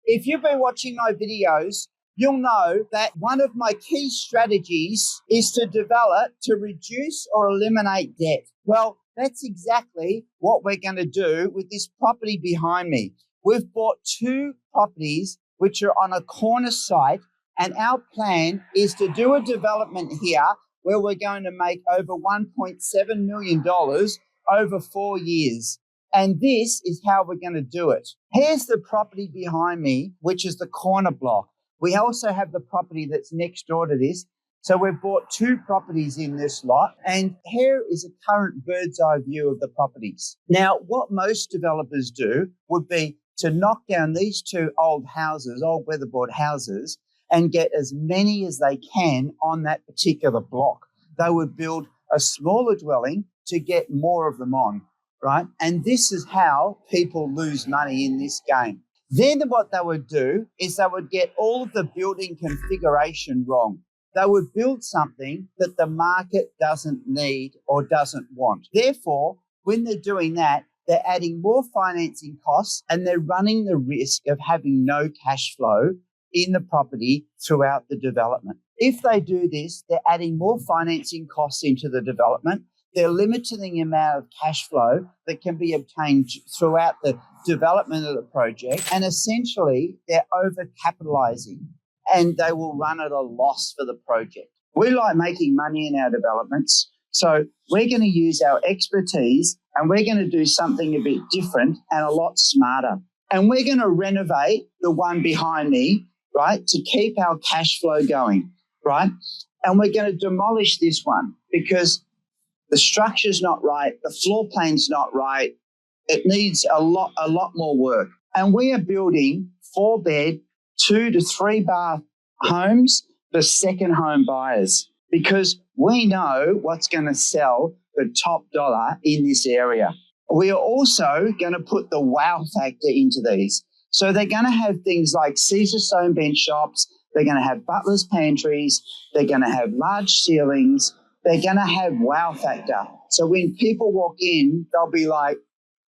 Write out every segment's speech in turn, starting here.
If you've been watching my videos, you'll know that one of my key strategies is to develop to reduce or eliminate debt. Well, that's exactly what we're going to do with this property behind me. We've bought two properties which are on a corner site, and our plan is to do a development here where we're going to make over $1.7 million over 4 years. And this is how we're going to do it. Here's the property behind me, which is the corner block. We also have the property that's next door to this. So we've bought two properties in this lot. And here is a current bird's eye view of the properties. Now, what most developers do would be to knock down these two old houses, old weatherboard houses, and get as many as they can on that particular block. They would build a smaller dwelling to get more of them on, right? And this is how people lose money in this game. Then what they would do is they would get all of the building configuration wrong. They would build something that the market doesn't need or doesn't want. Therefore, when they're doing that, they're adding more financing costs and they're running the risk of having no cash flow in the property throughout the development. If they do this, they're adding more financing costs into the development. They're limiting the amount of cash flow that can be obtained throughout the development of the project. And essentially, they're overcapitalizing and they will run at a loss for the project. We like making money in our developments. So we're going to use our expertise and we're going to do something a bit different and a lot smarter. And we're going to renovate the one behind me, right, to keep our cash flow going, right? And we're going to demolish this one because the structure's not right, the floor plan's not right. It needs a lot more work. And we are building 4-bed, 2 to 3 bath homes for second home buyers because we know what's going to sell for top dollar in this area. We are also going to put the wow factor into these. So they're going to have things like Caesar stone bench shops. They're going to have butler's pantries. They're going to have large ceilings. They're going to have wow factor. So when people walk in, they'll be like,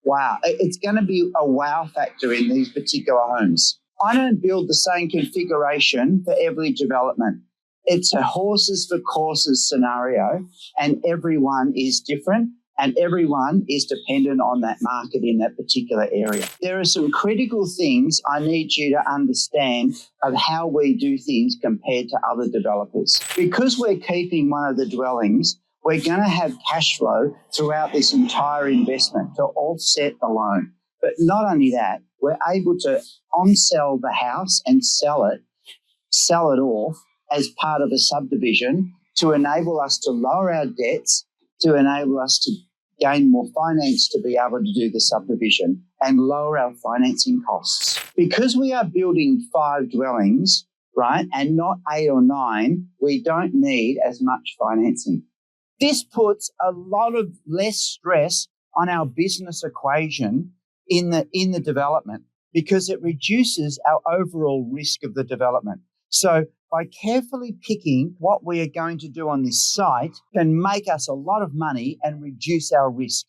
wow, it's going to be a wow factor in these particular homes. I don't build the same configuration for every development. It's a horses for courses scenario, and everyone is different and everyone is dependent on that market in that particular area. There are some critical things I need you to understand of how we do things compared to other developers. Because we're keeping one of the dwellings, we're going to have cash flow throughout this entire investment to offset the loan. But not only that, we're able to on-sell the house and sell it off as part of a subdivision to enable us to lower our debts, to enable us to gain more finance to be able to do the subdivision and lower our financing costs. Because we are building 5 dwellings, right, and not 8 or 9, we don't need as much financing. This puts a lot of less stress on our business equation in the development because it reduces our overall risk of the development. So by carefully picking what we are going to do on this site can make us a lot of money and reduce our risk.